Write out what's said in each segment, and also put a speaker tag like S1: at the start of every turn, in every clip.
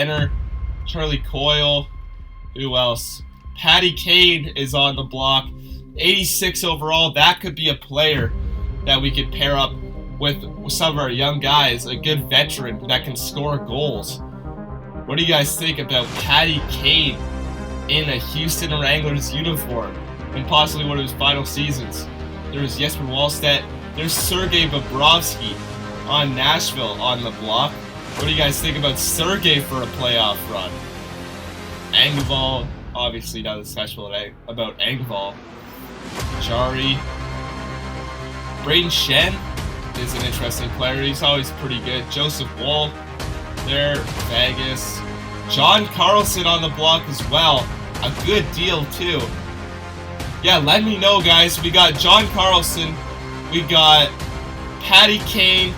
S1: Center, Charlie Coyle. Who else? Patty Kane is on the block. 86 overall. That could be a player that we could pair up with some of our young guys. A good veteran that can score goals. What do you guys think about Patty Kane in a Houston Wranglers uniform in possibly one of his final seasons? There's Jesper Wallstedt. There's Sergei Bobrovsky on Nashville on the block. What do you guys think about Sergei for a playoff run? Engvall, obviously not special about Engvall. Jari. Braden Shen is an interesting player. He's always pretty good. Joseph Woll there. Vegas. John Carlson on the block as well. A good deal too. Yeah, let me know, guys. We got John Carlson. We got Patty Kane.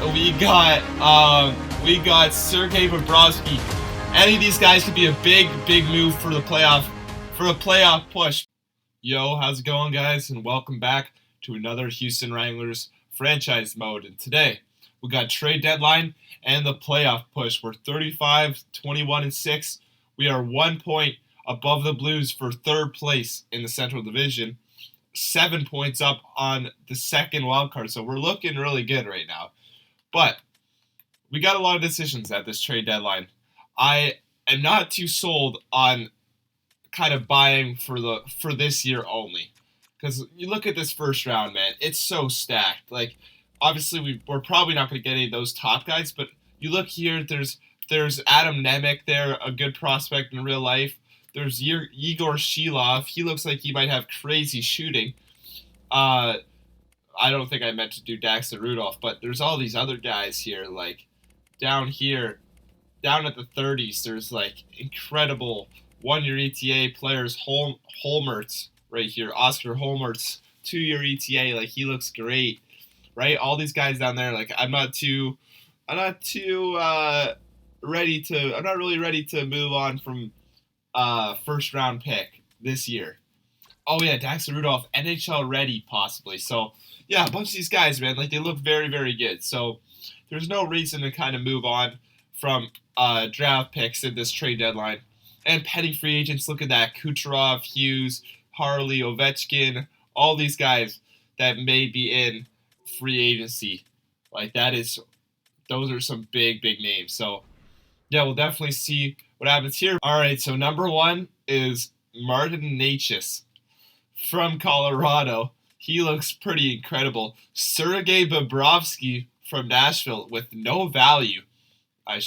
S1: We got Sergei Bobrovsky. Any of these guys could be a big move for a playoff push. Yo, how's it going, guys? And welcome back to another Houston Wranglers franchise mode. And today we got trade deadline and the playoff push. We're 35, 21, and 6. We are 1 point above the Blues for third place in the Central Division. 7 points up on the second wild card. So we're looking really good right now. But we got a lot of decisions at this trade deadline. I am not too sold on kind of buying for this year only. Because you look at this first round, man, it's so stacked. Like, obviously, we're probably not going to get any of those top guys, but you look here, there's Adam Nemec there, a good prospect in real life. There's Igor Shilov. He looks like he might have crazy shooting. I don't think I meant to do Daxton Rudolph, but there's all these other guys here, like down here, down at the 30s, there's like incredible one-year ETA players. Holmertz right here, Oscar Holmertz, 2-year ETA, like he looks great, right? All these guys down there, like I'm not really ready to move on from first round pick this year. Oh yeah, Daxton Rudolph, NHL ready possibly. So yeah, a bunch of these guys, man, like they look very good. So there's no reason to kind of move on from draft picks in this trade deadline. And petty free agents, look at that. Kucherov, Hughes, Harley, Ovechkin, all these guys that may be in free agency. Like those are some big names. So yeah, we'll definitely see what happens here. All right, so number one is Martin Necas from Colorado. He looks pretty incredible. Sergei Bobrovsky from Nashville with no value, I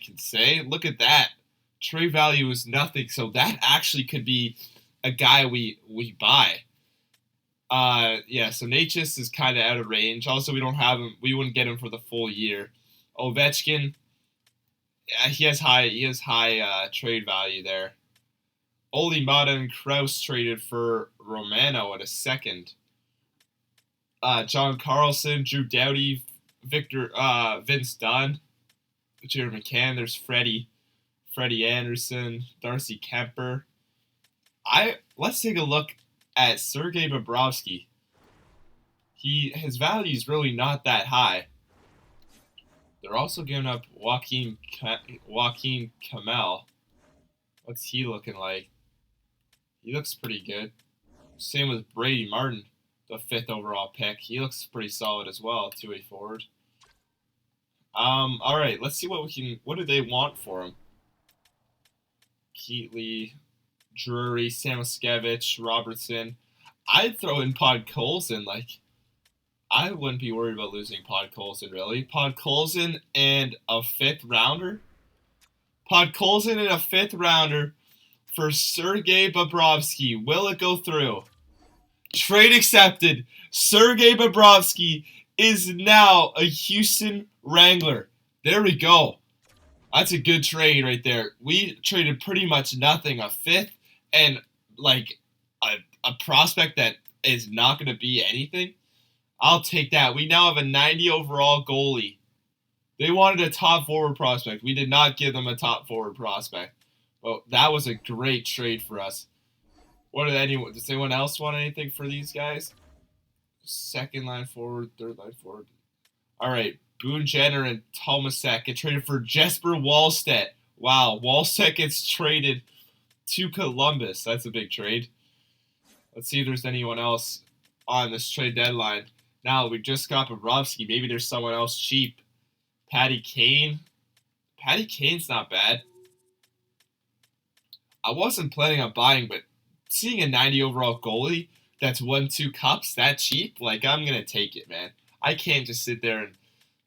S1: can say. Look at that. Trade value is nothing, so that actually could be a guy we buy. Yeah, so Necas is kind of out of range. Also, we don't have him. We wouldn't get him for the full year. Ovechkin, yeah, he has high trade value there. Oli Mata and Kraus traded for Romano at a second. John Carlson, Drew Doughty, Vince Dunn, Jared McCann. There's Freddie Anderson, Darcy Kemper. Let's take a look at Sergei Bobrovsky. His value is really not that high. They're also giving up Joaquin Kamel. What's he looking like? He looks pretty good. Same with Brady Martin, the 5th overall pick. He looks pretty solid as well, 2-way forward. All right, let's see what do they want for him? Keatley, Drury, Samoskevich, Robertson. I'd throw in Podkolzin. Like, I wouldn't be worried about losing Podkolzin, really. Podkolzin and a 5th rounder? Podkolzin and a 5th rounder for Sergei Bobrovsky. Will it go through? Trade accepted. Sergei Bobrovsky is now a Houston Wrangler. There we go. That's a good trade right there. We traded pretty much nothing. A 5th and like a prospect that is not going to be anything. I'll take that. We now have a 90 overall goalie. They wanted a top forward prospect. We did not give them a top forward prospect. Well, that was a great trade for us. Does anyone else want anything for these guys? Second line forward, third line forward. All right, Boone Jenner and Tomasek get traded for Jesper Wallstedt. Wow, Walsek gets traded to Columbus. That's a big trade. Let's see if there's anyone else on this trade deadline. Now, we just got Bobrovsky. Maybe there's someone else cheap. Patty Kane. Patty Kane's not bad. I wasn't planning on buying, but seeing a 90 overall goalie that's won 2 cups that cheap, like, I'm going to take it, man. I can't just sit there and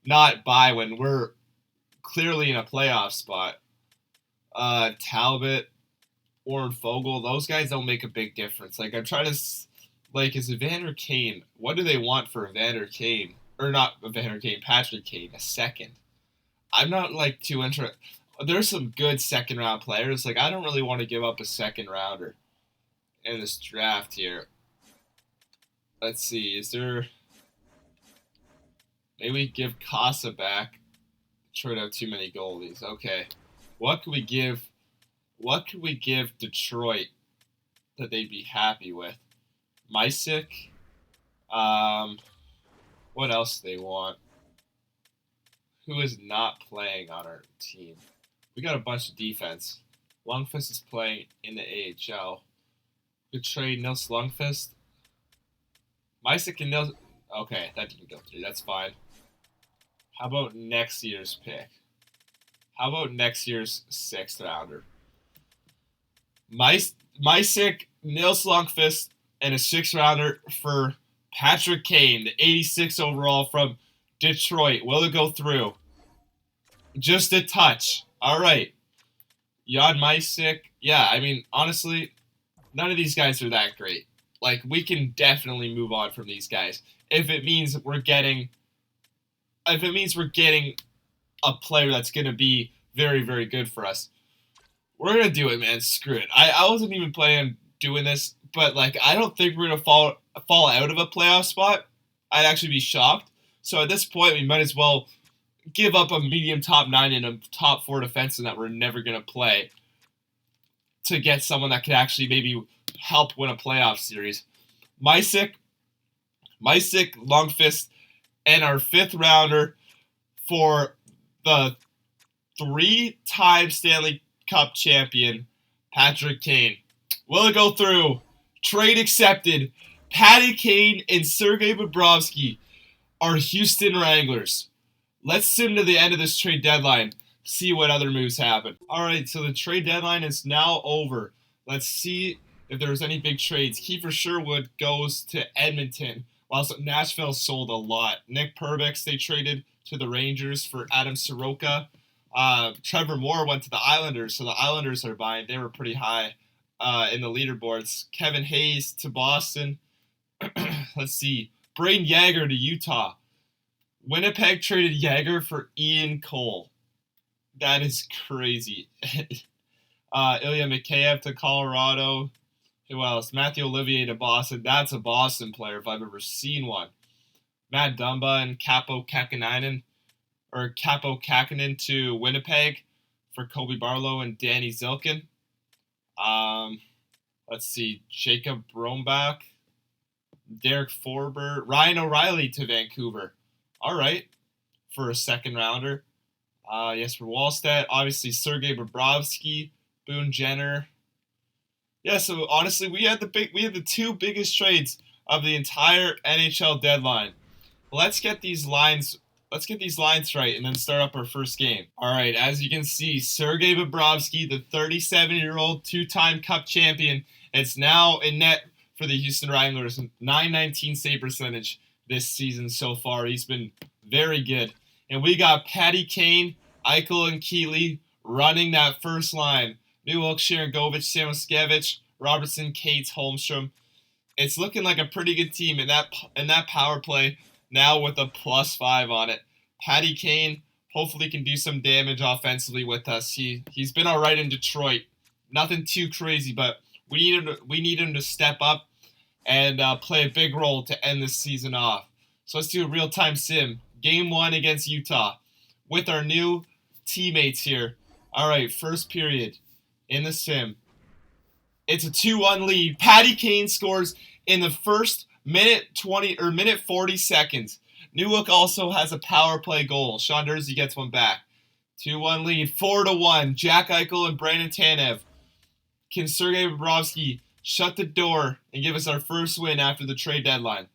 S1: not buy when we're clearly in a playoff spot. Talbot, Warren Fogle, those guys don't make a big difference. Like, I'm trying to, like, is Evander Kane, what do they want for Evander Kane? Or not Evander Kane, Patrick Kane, a second. I'm not, like, too interested. There's some good second-round players. Like, I don't really want to give up a second-rounder in this draft here. Let's see, is there... Maybe we give Casa back. Trade out too many goalies. Okay. What could we give Detroit that they'd be happy with? Mysick. What else do they want? Who is not playing on our team? We got a bunch of defense. Lundqvist is playing in the AHL. Good trade, Nils Lundqvist. Mysick and Nils... Okay, that didn't go through. That's fine. How about next year's pick? How about next year's 6th rounder? Mysick, Nils Lundqvist, and a 6th rounder for Patrick Kane, the 86 overall from Detroit. Will it go through? Just a touch. All right. Jan Mysick. Yeah, I mean, honestly, none of these guys are that great. Like, we can definitely move on from these guys if it means we're getting a player that's going to be very, very good for us. We're going to do it, man. Screw it. I wasn't even planning on doing this, but, like, I don't think we're going to fall out of a playoff spot. I'd actually be shocked. So at this point, we might as well give up a medium top 9 and a top 4 defenseman that we're never going to play to get someone that could actually maybe help win a playoff series. Mysick, Lundqvist, and our 5th rounder for the 3-time Stanley Cup champion, Patrick Kane. Will it go through? Trade accepted. Patty Kane and Sergei Bobrovsky are Houston Wranglers. Let's sim to the end of this trade deadline, see what other moves happen. All right, so the trade deadline is now over. Let's see if there's any big trades. Kiefer Sherwood goes to Edmonton, while Nashville sold a lot. Nick Perbix, they traded to the Rangers for Adam Soroka. Trevor Moore went to the Islanders, so the Islanders are buying. They were pretty high in the leaderboards. Kevin Hayes to Boston. Let's see. Braden Yager to Utah. Winnipeg traded Yager for Ian Cole. That is crazy. Ilya Mikheyev to Colorado. Who else? Matthew Olivier to Boston. That's a Boston player if I've ever seen one. Matt Dumba and Capo Kakinen to Winnipeg for Kobe Barlow and Danny Zilkin. Let's see. Jacob Brombach. Derek Forbert. Ryan O'Reilly to Vancouver. All right. For a 2nd rounder. Yes, for Wallstedt. Obviously, Sergei Bobrovsky. Boone Jenner. Yeah, so honestly, we had the 2 biggest trades of the entire NHL deadline. Let's get these lines right and then start up our first game. All right, as you can see, Sergei Bobrovsky, the 37-year-old 2-time Cup champion, is now in net for the Houston Wranglers. .919 save percentage this season so far. He's been very good. And we got Patty Kane, Eichel, and Keeley running that first line. Newhook, Sharangovich, Samoskevich, Robertson, Cates, Holmstrom. It's looking like a pretty good team in that power play now with a +5 on it. Patty Kane hopefully can do some damage offensively with us. He's been all right in Detroit. Nothing too crazy, but we need him to step up and play a big role to end this season off. So let's do a real-time sim. Game 1 against Utah with our new teammates here. All right, first period. In the sim. It's a 2-1 lead. Patty Kane scores in the first minute 40 seconds. Newhook also has a power play goal. Sean Durzi gets one back. 2-1 lead. 4-1. Jack Eichel and Brandon Tanev. Can Sergei Bobrovsky shut the door and give us our first win after the trade deadline?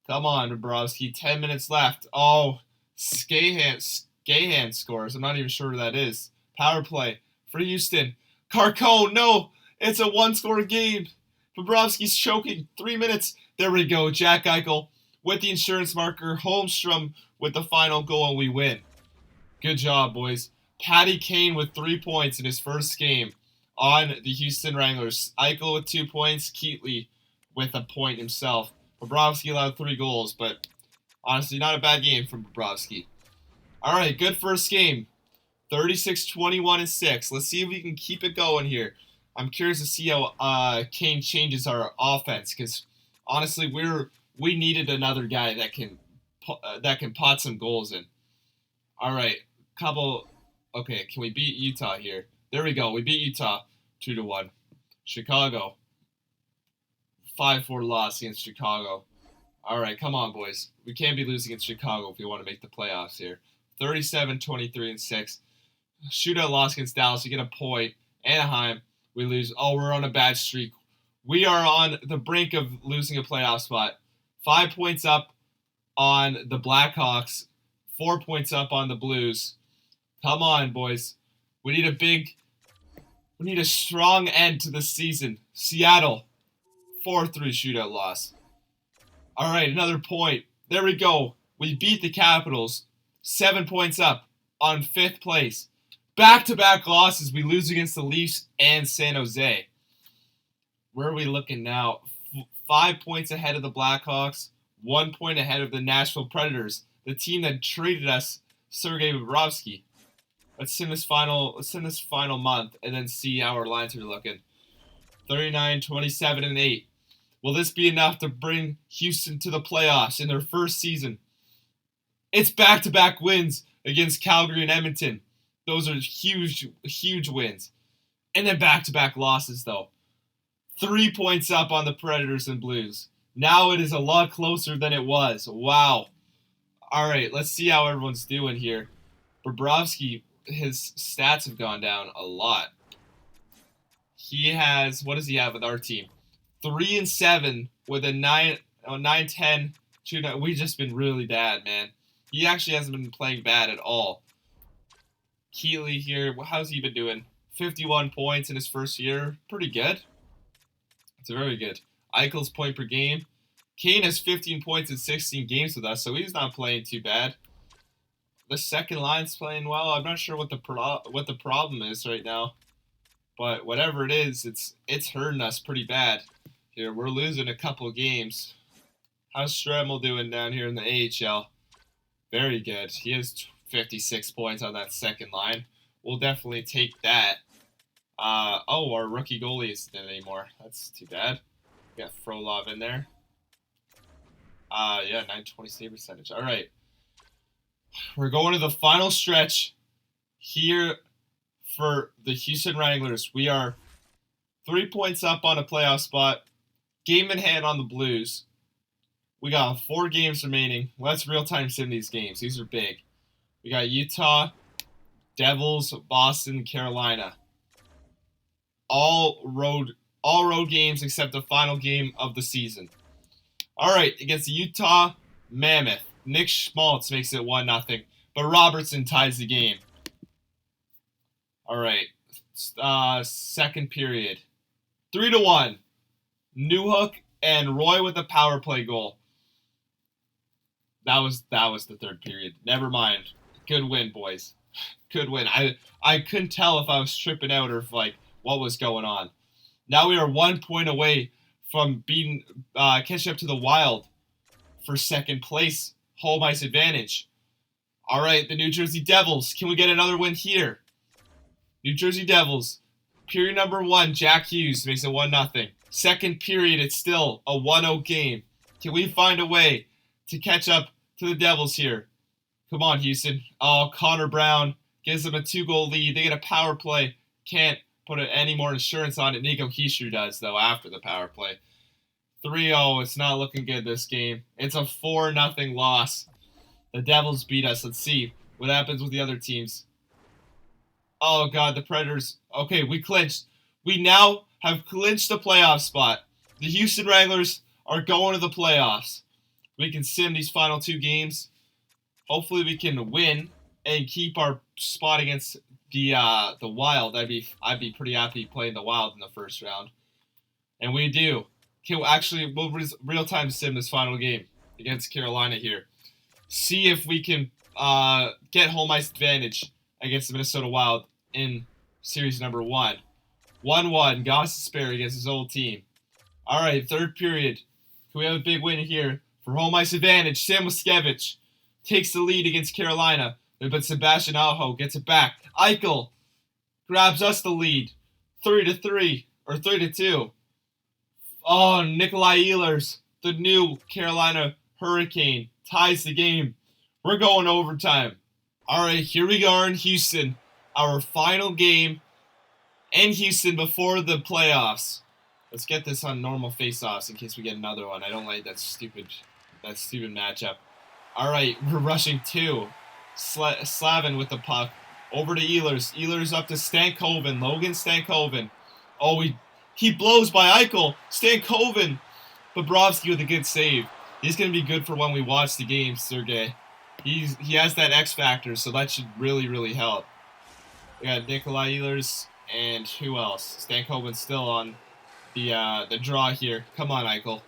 S1: Come on, Bobrovsky. 10 minutes left. Oh, Skahan scores. I'm not even sure who that is. Power play for Houston. Carcone, no. It's a one-score game. Bobrovsky's choking. 3 minutes. There we go. Jack Eichel with the insurance marker. Holmstrom with the final goal, and we win. Good job, boys. Patty Kane with 3 points in his first game on the Houston Wranglers. Eichel with 2 points. Keatley with a point himself. Bobrovsky allowed 3 goals, but honestly, not a bad game from Bobrovsky. All right, good first game. 36-21-6. Let's see if we can keep it going here. I'm curious to see how Kane changes our offense, because honestly, we needed another guy that can pot some goals in. All right, okay, can we beat Utah here? There we go. We beat Utah 2-1. Chicago 5-4 loss against Chicago. All right, come on, boys. We can't be losing against Chicago if we want to make the playoffs here. 37-23-6. Shootout loss against Dallas. We get a point. Anaheim, we lose. Oh, we're on a bad streak. We are on the brink of losing a playoff spot. 5 points up on the Blackhawks. 4 points up on the Blues. Come on, boys. We need a strong end to the season. Seattle, 4-3 shootout loss. All right, another point. There we go. We beat the Capitals. 7 points up on 5th place. Back-to-back losses. We lose against the Leafs and San Jose. Where are we looking now? 5 points ahead of the Blackhawks. 1 point ahead of the Nashville Predators, the team that traded us Sergei Bobrovsky. Let's send this final month and then see how our lines are looking. 39-27-8. Will this be enough to bring Houston to the playoffs in their first season? It's back-to-back wins against Calgary and Edmonton. Those are huge wins. And then back-to-back losses, though. 3 points up on the Predators and Blues. Now it is a lot closer than it was. Wow. All right, let's see how everyone's doing here. Bobrovsky, his stats have gone down a lot. He has, what does he have with our team? 3-7 with a 9-10. We've just been really bad, man. He actually hasn't been playing bad at all. Keatley here, how's he been doing? 51 points in his first year. Pretty good. It's very good. Eichel's point per game. Kane has 15 points in 16 games with us, so he's not playing too bad. The second line's playing well. I'm not sure what the problem is right now, but whatever it is, it's hurting us pretty bad. Here, we're losing a couple games. How's Stremel doing down here in the AHL? Very good. He has 56 points on that second line. We'll definitely take that. Our rookie goalie isn't in anymore. That's too bad. We got Frolov in there. Yeah, 920 save percentage. All right. We're going to the final stretch here for the Houston Wranglers. We are 3 points up on a playoff spot. Game in hand on the Blues. We got 4 games remaining. Let's real-time sim these games. These are big. We got Utah, Devils, Boston, Carolina. All road games except the final game of the season. All right, against the Utah Mammoth, Nick Schmaltz makes it 1-0, but Robertson ties the game. All right, second period, 3-1. Newhook and Roy with a power play goal. That was the third period. Never mind. Good win, boys. Good win. I couldn't tell if I was tripping out or if, what was going on. Now we are 1 point away from catching up to the Wild for second place. Home ice advantage. All right, the New Jersey Devils. Can we get another win here? New Jersey Devils. Period number 1, Jack Hughes makes it 1-0. Second period, it's still a 1-0 game. Can we find a way to catch up to the Devils here? Come on, Houston. Oh, Connor Brown gives them a 2-goal lead. They get a power play. Can't put any more insurance on it. Nico Hischier does, though, after the power play. 3-0. It's not looking good this game. It's a 4-0 loss. The Devils beat us. Let's see what happens with the other teams. Oh, God, the Predators. Okay, we clinched. We now have clinched the playoff spot. The Houston Wranglers are going to the playoffs. We can sim these final 2 games. Hopefully we can win and keep our spot against the Wild. I'd be pretty happy playing the Wild in the first round. And we do. We'll real time sim this final game against Carolina here. See if we can get home ice advantage against the Minnesota Wild in series number 1. 1-1. Gostisbehere against his old team. All right, third period. Can we have a big win here for home ice advantage? Sam Waskevich takes the lead against Carolina, but Sebastian Aho gets it back. Eichel grabs us the lead, 3-3 or 3-2. Oh, Nikolai Ehlers, the new Carolina Hurricane, ties the game. We're going overtime. All right, here we are in Houston, our final game in Houston before the playoffs. Let's get this on normal face-offs in case we get another one. I don't like that stupid matchup. All right, we're rushing 2. Slavin with the puck. Over to Ehlers. Ehlers up to Stankoven. Logan Stankoven. Oh, he blows by Eichel. Stankoven. Bobrovsky with a good save. He's going to be good for when we watch the game, Sergei. He has that X factor, so that should really, really help. We got Nikolai Ehlers and who else? Stankoven's still on the draw here. Come on, Eichel.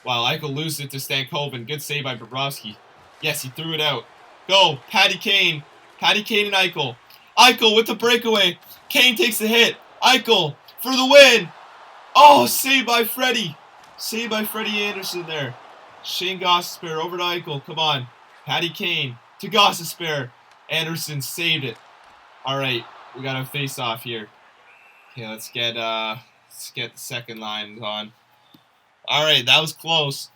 S1: Wow, Eichel loses it to Stankoven. Good save by Bobrovsky. Yes, he threw it out. Go, Patty Kane. Patty Kane and Eichel. Eichel with the breakaway. Kane takes the hit. Eichel for the win. Oh, saved by Freddie. Saved by Freddie Anderson there. Shane Gostisbehere over to Eichel. Come on. Patty Kane to Gostisbehere. Anderson saved it. All right, we got a face-off here. Okay, let's get the second line on. All right, that was close.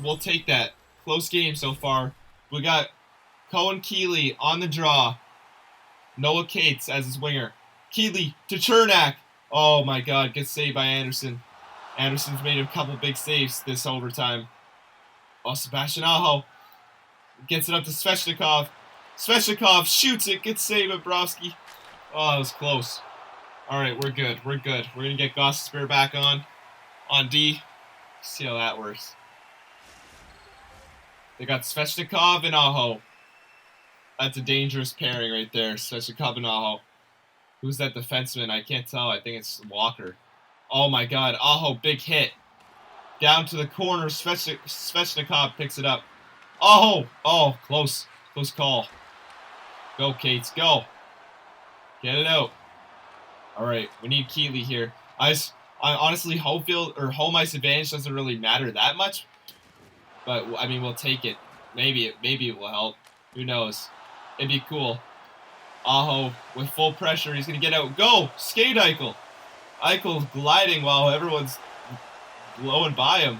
S1: We'll take that. Close game so far. We got Cohen Keeley on the draw. Noah Cates as his winger. Keeley to Chernak. Oh my God, gets saved by Anderson. Anderson's made a couple big saves this overtime. Oh, Sebastian Aho gets it up to Svechnikov. Svechnikov shoots it, gets saved by Bobrovsky. Oh, that was close. All right, we're good. We're good. We're going to get Gostisbehere back on D. See how that works. They got Svechnikov and Aho. That's a dangerous pairing right there, Svechnikov and Aho. Who's that defenseman? I can't tell. I think it's Walker. Oh my God, Aho, big hit. Down to the corner, Svechnikov picks it up. Aho! Oh, close call. Go, Cates, go. Get it out. All right, we need Keeley here. I honestly, home ice advantage doesn't really matter that much, but I mean, we'll take it. Maybe it will help. Who knows? It'd be cool. Aho with full pressure. He's gonna get out. Go, skate Eichel. Eichel's gliding while everyone's blowing by him.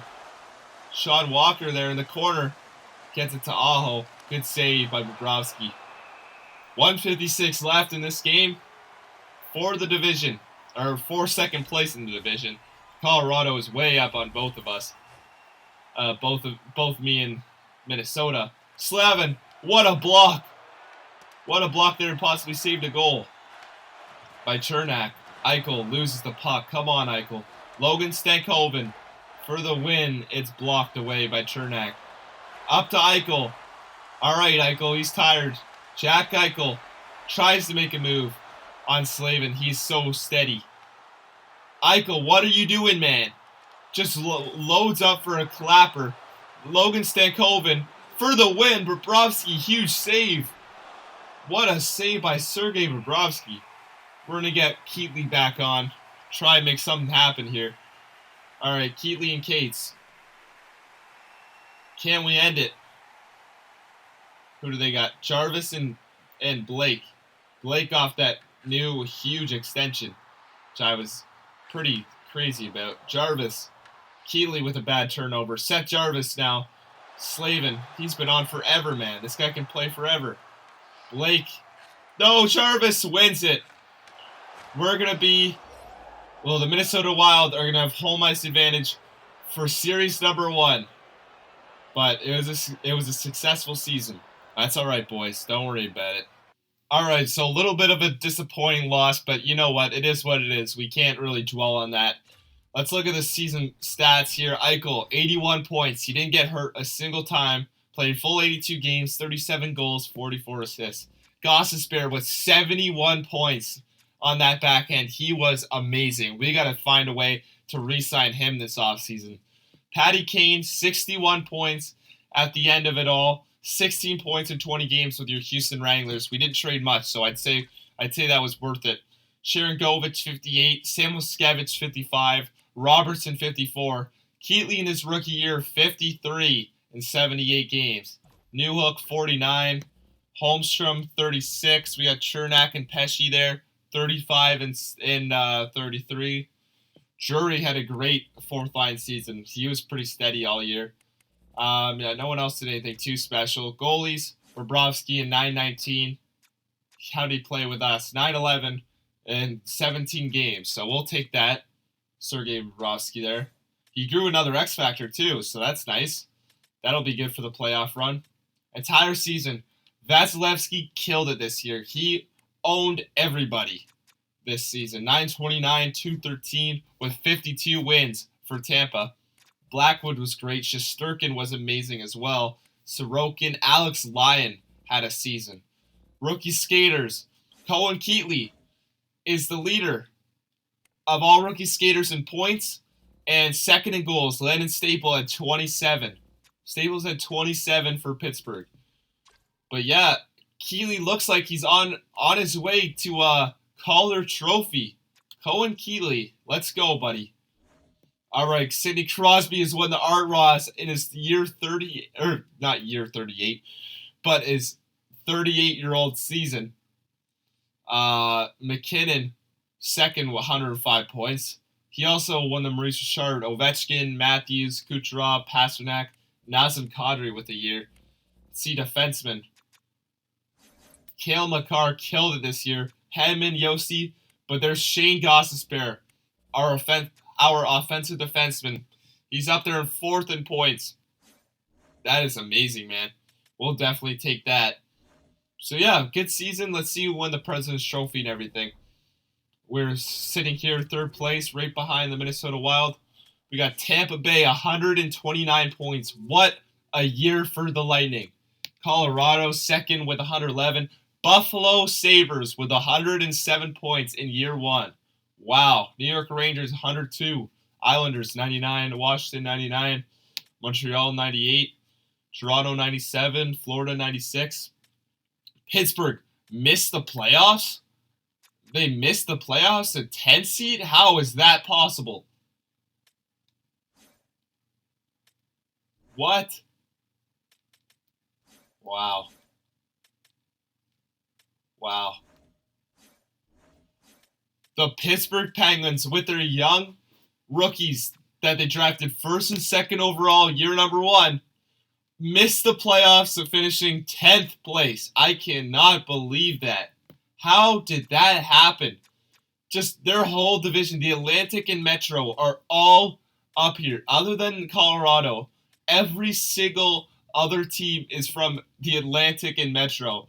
S1: Sean Walker there in the corner gets it to Aho. Good save by Bobrovsky. 1:56 left in this game for the division, or for second place in the division. Colorado is way up on both of us. Both me and Minnesota. Slavin, what a block! What a block there, and possibly saved a goal by Chernak. Eichel loses the puck. Come on, Eichel. Logan Stankoven for the win. It's blocked away by Chernak. Up to Eichel. All right, Eichel, he's tired. Jack Eichel tries to make a move on Slavin. He's so steady. Eichel, what are you doing, man? Just loads up for a clapper. Logan Stankoven for the win. Bobrovsky, huge save. What a save by Sergei Bobrovsky. We're going to get Keeley back on. Try and make something happen here. All right, Keeley and Cates. Can we end it? Who do they got? Jarvis and Blake. Blake off that new huge extension, which I was pretty crazy about. Jarvis. Keeley with a bad turnover. Seth Jarvis now. Slavin. He's been on forever, man. This guy can play forever. Blake. No, Jarvis wins it. We're going to be... Well, the Minnesota Wild are going to have home ice advantage for series number 1. But it was a successful season. That's all right, boys. Don't worry about it. All right, so a little bit of a disappointing loss, but you know what? It is what it is. We can't really dwell on that. Let's look at the season stats here. Eichel, 81 points. He didn't get hurt a single time. Played full 82 games, 37 goals, 44 assists. Gostisbehere with 71 points on that back end. He was amazing. We got to find a way to re-sign him this offseason. Patty Kane, 61 points at the end of it all. 16 points in 20 games with your Houston Wranglers. We didn't trade much, so I'd say that was worth it. Sharon Govich, 58. Samuel Skevich, 55. Robertson, 54. Keatley in his rookie year, 53 in 78 games. Newhook, 49. Holmstrom, 36. We got Chernak and Pesce there, 35 in 33. Drury had a great fourth line season. He was pretty steady all year. No one else did anything too special. Goalies, Bobrovsky in 9-19. How did he play with us? 9-11 in 17 games. So we'll take that. Sergei Bobrovsky there. He grew another X Factor too, so that's nice. That'll be good for the playoff run. Entire season, Vasilevsky killed it this year. He owned everybody this season. 929, 213 with 52 wins for Tampa. Blackwood was great. Shesterkin was amazing as well. Sorokin, Alex Lyon had a season. Rookie skaters. Cohen Keatley is the leader of all rookie skaters in points and second in goals. Lennon Staple had 27. Staples had 27 for Pittsburgh. But yeah, Keatley looks like he's on his way to a Calder Trophy. Cohen Keatley, let's go, buddy. All right, Sidney Crosby has won the Art Ross in his year 30, or not year 38, but his 38-year-old season. McKinnon, second with 105 points. He also won the Maurice Richard, Ovechkin, Matthews, Kucherov, Pasternak, Nazem Kadri with the year. See defenseman. Cale Makar killed it this year. Hedman, Yossi, but there's Shane Gostisbehere, our offensive defenseman. He's up there in fourth in points. That is amazing, man. We'll definitely take that. So yeah, good season. Let's see who won the President's Trophy and everything. We're sitting here third place, right behind the Minnesota Wild. We got Tampa Bay, 129 points. What a year for the Lightning. Colorado, second with 111. Buffalo Sabres with 107 points in year one. Wow. New York Rangers, 102. Islanders, 99. Washington, 99. Montreal, 98. Toronto, 97. Florida, 96. Pittsburgh missed the playoffs? They missed the playoffs? A 10 seed? How is that possible? What? Wow. Wow. The Pittsburgh Penguins, with their young rookies that they drafted first and second overall, year number one, missed the playoffs of finishing 10th place. I cannot believe that. How did that happen? Just their whole division, the Atlantic and Metro, are all up here. Other than Colorado, every single other team is from the Atlantic and Metro.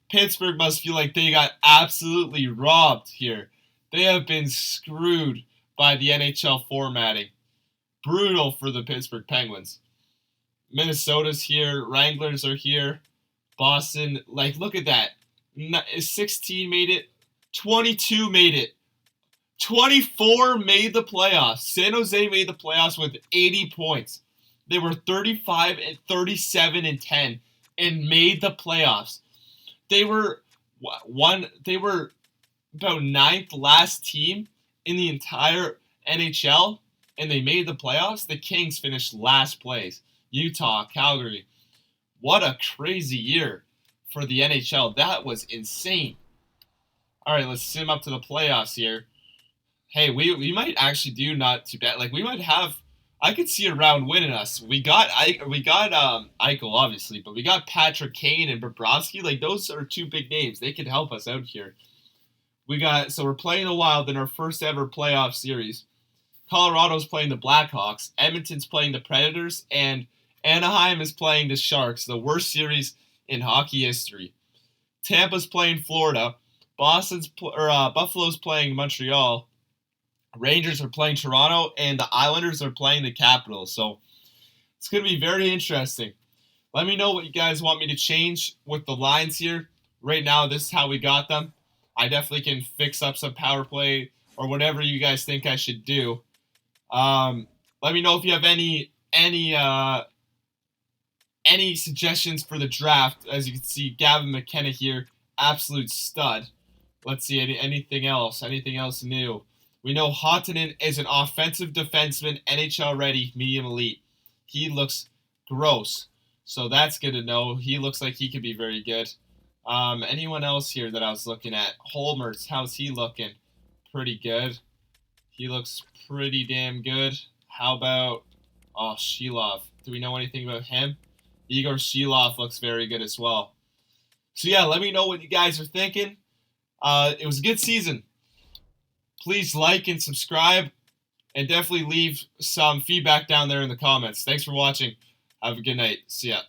S1: Pittsburgh must feel like they got absolutely robbed here. They have been screwed by the NHL formatting. Brutal for the Pittsburgh Penguins. Minnesota's here. Wranglers are here. Boston, look at that. 16 made it. 22 made it. 24 made the playoffs. San Jose made the playoffs with 80 points. They were 35 and 37 and 10 and made the playoffs. They were about ninth last team in the entire NHL, and they made the playoffs. The Kings finished last place. Utah, Calgary. What a crazy year for the NHL. That was insane. All right, let's sim up to the playoffs here. Hey, we might actually do not too bad. We might have. I could see a round win in us. We got Eichel obviously, but we got Patrick Kane and Bobrovsky. Those are two big names. They could help us out here. We're playing the Wild in our first ever playoff series. Colorado's playing the Blackhawks. Edmonton's playing the Predators, and Anaheim is playing the Sharks. The worst series in hockey history. Tampa's playing Florida. Buffalo's playing Montreal. Rangers are playing Toronto, and the Islanders are playing the Capitals. So it's going to be very interesting. Let me know what you guys want me to change with the lines here. Right now, this is how we got them. I definitely can fix up some power play or whatever you guys think I should do. Let me know if you have any suggestions for the draft. As you can see, Gavin McKenna here, absolute stud. Let's see, anything else? Anything else new? We know Hottonen is an offensive defenseman, NHL ready, medium elite. He looks gross, so that's good to know. He looks like he could be very good. Anyone else here that I was looking at? Holmers, how's he looking? Pretty good. He looks pretty damn good. How about Shilov? Do we know anything about him? Igor Shilov looks very good as well. So yeah, let me know what you guys are thinking. It was a good season. Please like and subscribe, and definitely leave some feedback down there in the comments. Thanks for watching. Have a good night. See ya.